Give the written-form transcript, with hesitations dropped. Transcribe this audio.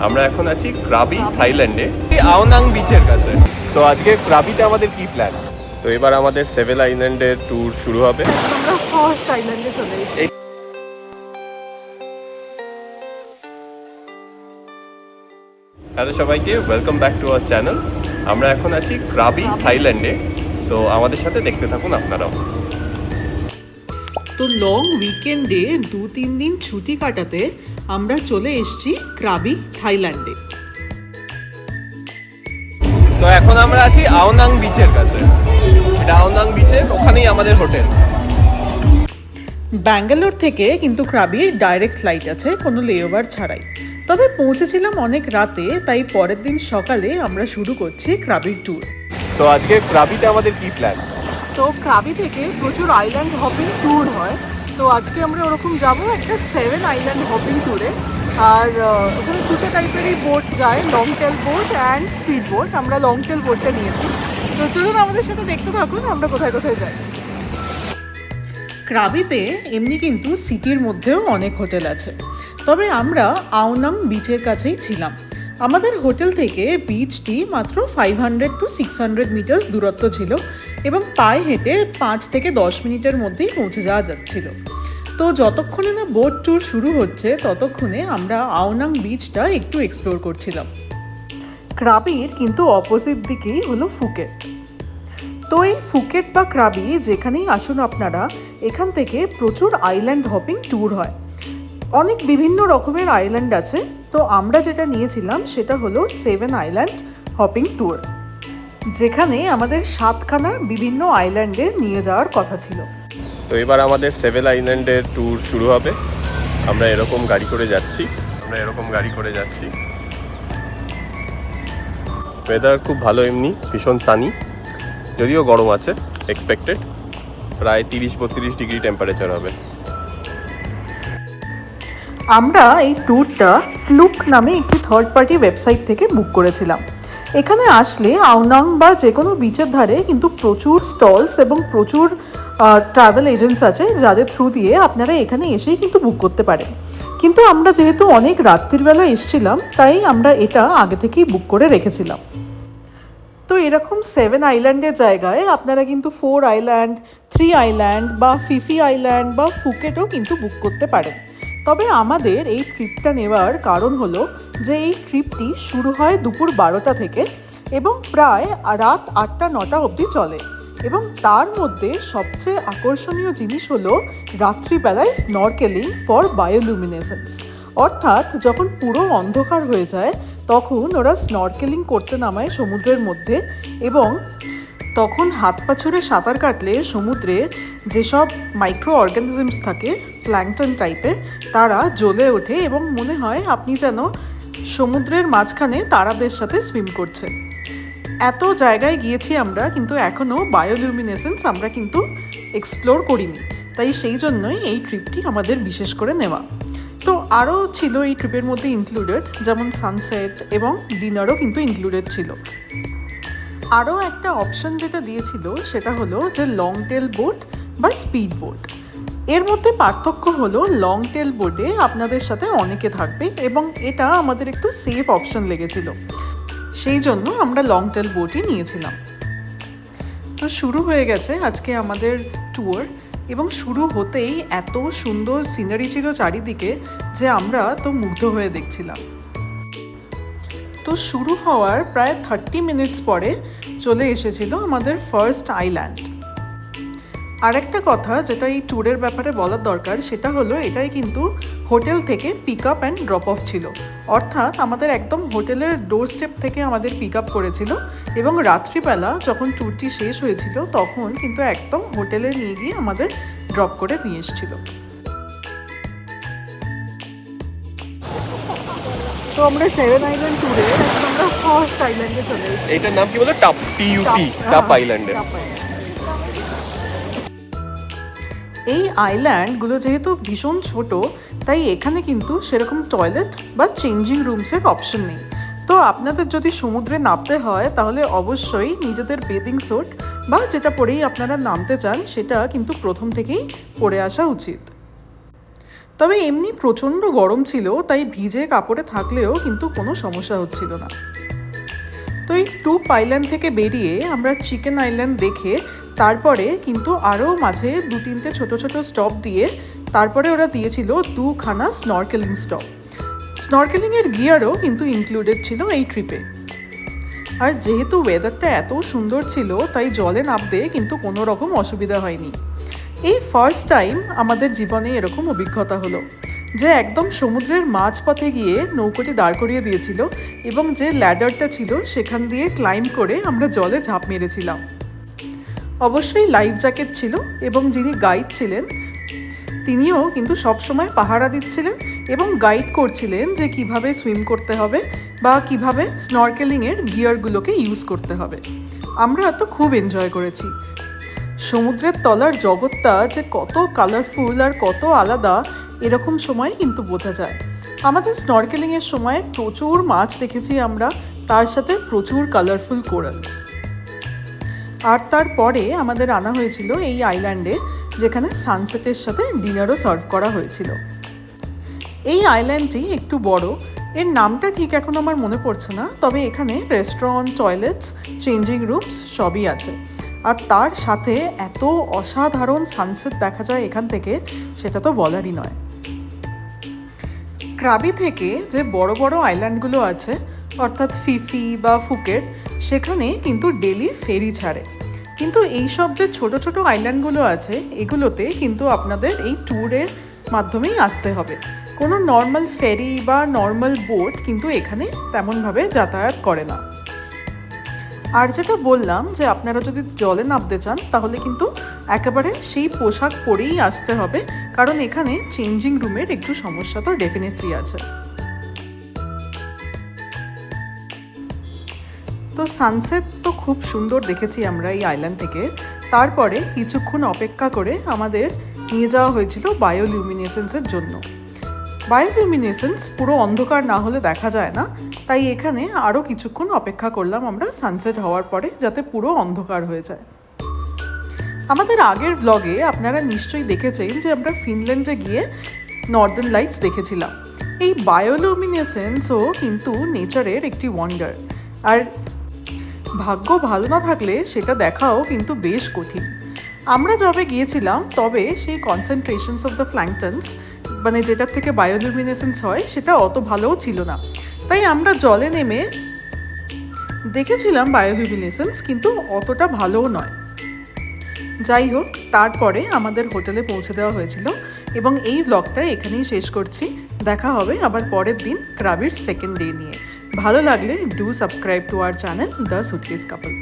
আমরা এখন আছি ক্রাবি থাইল্যান্ডে, আওনাং বিচের কাছে। তো আজকে ক্রাবিতে আমাদের কি প্ল্যান? তো এবার আমাদের সেভেল আইল্যান্ডের ট্যুর শুরু হবে। আমরা ফার্স্ট আইল্যান্ডে চলে এসেছি। হ্যালো সবাইকে, welcome back to our channel. আমরা এখন আছি ক্রাবি থাইল্যান্ডে, তো আমাদের সাথে দেখতে থাকুন আপনারাও। তো লং উইকেন্ডে 2-3 দিন ছুটি কাটাতে আমরা চলে এসেছি ক্রাবি থাইল্যান্ডে। তো এখন আমরা আছি আওনাং বিচের কাছে। এটা আওনাং বিচের ওখানেই আমাদের হোটেল। ব্যাঙ্গালোর থেকে কিন্তু ক্রাবির ডাইরেক্ট ফ্লাইট আছে, কোনো লেওভার ছাড়াই। তবে পৌঁছেছিলাম অনেক রাতে, তাই পরের দিন সকালে আমরা শুরু করছি ক্রাবির ট্যুর। তো আজকে ক্রাবিতে আমাদের কি প্ল্যান? তো ক্রাবি থেকে প্রচুর আইল্যান্ড হপিং ট্যুর হয়। তো আজকে আমরা ওরকম যাব একটা 7 আইল্যান্ড হপিং ট্যুরে। আর ওখানে দুটো টাইপেরই বোট যায়, long tail boat and speed boat. আমরা লং টেল বোটটা নিয়েছি। তো চলুন আমাদের সাথে দেখতে থাকুন আমরা কোথায় কোথায় যাই। ক্রাবিতে এমনি কিন্তু সিটির মধ্যেও অনেক হোটেল আছে, তবে আমরা আওনাং বিচের কাছেই ছিলাম। আমাদের হোটেল থেকে বিচটি মাত্র 500 to 600 মিটার্স দূরত্ব ছিল এবং পায়ে হেঁটে 5 থেকে 10 মিনিটের মধ্যেই পৌঁছে যাওয়া যাচ্ছিল। তো যতক্ষণে না বোট ট্যুর শুরু হচ্ছে ততক্ষণে আমরা আওনাং বিচটা একটু এক্সপ্লোর করছিলাম। ক্রাবির কিন্তু অপোজিট দিকেই হলো ফুকেট। তো এই ফুকেট বা ক্রাবি যেখানেই আসুন আপনারা, এখান থেকে প্রচুর আইল্যান্ড হপিং ট্যুর হয়। অনেক বিভিন্ন রকমের আইল্যান্ড আছে। তো আমরা যেটা নিয়েছিলাম সেটা হলো 7 আইল্যান্ড হপিং ট্যুর, যেখানে আমাদের 7খানা বিভিন্ন আইল্যান্ডে নিয়ে যাওয়ার কথা ছিল। তো এবার আমাদের সেভেল আইল্যান্ডের ট্যুর শুরু হবে। আমরা এরকম গাড়ি করে যাচ্ছি। ওয়েদার খুব ভালো, এমনি ভীষণ সানি, যদিও গরম আছে এক্সপেক্টেড। প্রায় 30-32 ডিগ্রি টেম্পারেচার হবে। আমরা এই ট্যুরটা ক্লুক নামে একটি থার্ড পার্টি ওয়েবসাইট থেকে বুক করেছিলাম। এখানে আসলে আওনাং বা যে কোনো বিচের ধারে কিন্তু প্রচুর স্টলস এবং প্রচুর ট্রাভেল এজেন্টস আছে, যাদের থ্রু দিয়ে আপনারা এখানে এসেই কিন্তু বুক করতে পারেন। কিন্তু আমরা যেহেতু অনেক রাত্রিবেলা এসেছিলাম, তাই আমরা এটা আগে থেকেই বুক করে রেখেছিলাম। তো এরকম 7 আইল্যান্ডের জায়গায় আপনারা কিন্তু 4 আইল্যান্ড, 3 আইল্যান্ড বা ফিফি আইল্যান্ড বা ফুকেটও কিন্তু বুক করতে পারেন। তবে আমাদের এই ট্রিপটা নেওয়ার কারণ হলো যে এই ট্রিপটি শুরু হয় দুপুর 12টা থেকে এবং প্রায় রাত 8টা-9টা অবধি চলে। এবং তার মধ্যে সবচেয়ে আকর্ষণীয় জিনিস হলো রাত্রিবেলায় স্নরকেলিং ফর বায়োলুমিনেসেন্স। অর্থাৎ যখন পুরো অন্ধকার হয়ে যায় তখন ওরা স্নরকেলিং করতে নামায় সমুদ্রের মধ্যে, এবং তখন হাত পা ছুঁড়ে সাঁতার কাটলে সমুদ্রে যেসব মাইক্রো অর্গানিজমস থাকে, প্ল্যাঙ্কটন টাইপের, তারা জ্বলে ওঠে এবং মনে হয় আপনি যেন সমুদ্রের মাঝখানে তারাদের সাথে সুইম করছেন। এত জায়গায় গিয়েছি আমরা, কিন্তু এখনও বায়োলুমিনেসেন্স আমরা কিন্তু এক্সপ্লোর করিনি। তাই সেই জন্যই এই ট্রিপটি আমাদের বিশেষ করে নেওয়া। তো আরও ছিল এই ট্রিপের মধ্যে ইনক্লুডেড, যেমন সানসেট এবং ডিনারও কিন্তু ইনক্লুডেড ছিল। আরও একটা অপশন যেটা দিয়েছিল সেটা হলো যে লং টেল বোট বা স্পিড বোট। এর মধ্যে পার্থক্য হলো লং টেল বোটে আপনাদের সাথে অনেকে থাকবে এবং এটা আমাদের একটু সেফ অপশন লেগেছিল, সেই জন্য আমরা লং টেল বোটই নিয়েছিলাম। তো শুরু হয়ে গেছে আজকে আমাদের ট্যুর, এবং শুরু হতেই এত সুন্দর সিনারি ছিল চারিদিকে যে আমরা তো মুগ্ধ হয়ে দেখছিলাম। তো শুরু হওয়ার প্রায় 30 মিনিটস পরে চলে এসেছিল আমাদের ফার্স্ট আইল্যান্ড। আরেকটা কথা যেটা এই ট্যুরের ব্যাপারে বলার দরকার সেটা হলো এটাই কিন্তু হোটেল থেকে pick up and drop off ছিল। অর্থাৎ আমাদের একদম হোটেলের ডোর স্টেপ থেকে আমাদের পিক আপ করেছিল এবং রাত্রিবেলা যখন ট্যুরটি শেষ হয়েছিল তখন কিন্তু একদম হোটেলে নিয়ে গিয়ে আমাদের ড্রপ করে নিয়ে এসেছিল। তো আমরা 7 আইল্যান্ড ট্যুরে আমরা ফার্স্ট আইল্যান্ডে চলে এসেছি। এইটার নাম কি বলে? টাপ, TUP, টাপ আইল্যান্ডে। এই আইল্যান্ডগুলো যেহেতু ভীষণ ছোট, তাই এখানে কিন্তু সেরকম টয়লেট বা চেঞ্জিং রুমসের অপশন নেই। তো আপনাদের যদি সমুদ্রে নামতে হয় তাহলে অবশ্যই নিজেদের বেদিং স্যুট বা যেটা পরেই আপনারা নামতে চান সেটা কিন্তু প্রথম থেকেই পরে আসা উচিত। তবে এমনি প্রচণ্ড গরম ছিল, তাই ভিজে কাপড়ে থাকলেও কিন্তু কোনো সমস্যা হচ্ছিল না। তো এই টুপ আইল্যান্ড থেকে বেরিয়ে আমরা চিকেন আইল্যান্ড দেখে তারপরে কিন্তু আরও মাঝে 2-3টে ছোট ছোট স্টপ দিয়ে তারপরে ওরা দিয়েছিল 2খানা স্নরকেলিং স্টপ। স্নরকেলিংয়ের গিয়ারও কিন্তু ইনক্লুডেড ছিল এই ট্রিপে। আর যেহেতু ওয়েদারটা এত সুন্দর ছিল, তাই জলে নামতে কিন্তু কোনো রকম অসুবিধা হয়নি। এই ফার্স্ট টাইম আমাদের জীবনে এরকম অভিজ্ঞতা হলো যে একদম সমুদ্রের মাঝপথে গিয়ে নৌকোটি দাঁড় করিয়ে দিয়েছিল এবং যে ল্যাডারটা ছিল সেখান দিয়ে ক্লাইম্ব করে আমরা জলে ঝাঁপ মেরেছিলাম। অবশ্যই লাইফ জ্যাকেট ছিল এবং যিনি গাইড ছিলেন তিনিও কিন্তু সবসময় পাহারা দিচ্ছিলেন এবং গাইড করছিলেন যে কিভাবে সুইম করতে হবে বা কিভাবে স্নরকেলিংয়ের গিয়ারগুলোকে ইউজ করতে হবে। আমরা তো খুব এনজয় করেছি। সমুদ্রের তলার জগৎটা যে কত কালারফুল আর কত আলাদা এরকম সময় কিন্তু বোঝা যায়। আমাদের স্নরকেলিংয়ের সময় প্রচুর মাছ দেখেছি আমরা, তার সাথে প্রচুর কালারফুল কোরালস। আর তারপরে আমাদের আনা হয়েছিল এই আইল্যান্ডে, যেখানে সানসেটের সাথে ডিনারও সার্ভ করা হয়েছিল। এই আইল্যান্ডটি একটু বড়, এর নামটা ঠিক এখন আমার মনে পড়ছে না, তবে এখানে রেস্টুরেন্ট, টয়লেটস, চেঞ্জিং রুমস সবই আছে। আর তার সাথে এত অসাধারণ সানসেট দেখা যায় এখান থেকে, সেটা তো বলারই নয়। ক্রাবি থেকে যে বড় বড় আইল্যান্ডগুলো আছে অর্থাৎ ফিফি বা ফুকেট, সেখানে কিন্তু ডেলি ফেরি ছাড়ে। কিন্তু এইসব যে ছোট ছোট আইল্যান্ডগুলো আছে এগুলোতে কিন্তু আপনাদের এই ট্যুরের মাধ্যমেই আসতে হবে। কোনো নর্মাল ফেরি বা নর্মাল বোট কিন্তু এখানে তেমনভাবে যাতায়াত করে না। আর যেটা বললাম যে আপনারা যদি জলে নামতে চান তাহলে কিন্তু একেবারে সেই পোশাক পরেই আসতে হবে, কারণ এখানে চেঞ্জিং রুমের একটু সমস্যা তো ডেফিনেটলি আছে। তো সানসেট তো খুব সুন্দর দেখেছি আমরা এই আইল্যান্ড থেকে। তারপরে কিছুক্ষণ অপেক্ষা করে আমাদের নিয়ে যাওয়া হয়েছিল বায়োলিউমিনেসেন্সের জন্য। বায়োলিউমিনেসেন্স পুরো অন্ধকার না হলে দেখা যায় না, তাই এখানে আরও কিছুক্ষণ অপেক্ষা করলাম আমরা সানসেট হওয়ার পরে, যাতে পুরো অন্ধকার হয়ে যায়। আমাদের আগের ব্লগে আপনারা নিশ্চয়ই দেখেছেন যে আমরা ফিনল্যান্ডে গিয়ে নর্দার্ন লাইটস দেখেছিলাম। এই বায়োলিউমিনেসেন্সও কিন্তু নেচারের একটি ওয়ান্ডার, আর ভাগ্য ভালো না থাকলে সেটা দেখাও কিন্তু বেশ কঠিন। আমরা যবে গিয়েছিলাম তবে সেই কনসেন্ট্রেশনস অফ দ্য প্ল্যাঙ্কটনস, মানে যেটার থেকে বায়োলিউমিনেসেন্স হয়, সেটা অত ভালোও ছিল না। তাই আমরা জলে নেমে দেখেছিলাম বায়োলিউমিনেসেন্স, কিন্তু অতটা ভালোও নয়। যাই হোক, তারপরে আমাদের হোটেলে পৌঁছে দেওয়া হয়েছিল এবং এই ব্লগটা এখানেই শেষ করছি। দেখা হবে আবার পরের দিন ক্রাবির সেকেন্ড ডে নিয়ে। ভালো লাগলে do subscribe to our channel the suitcase couple.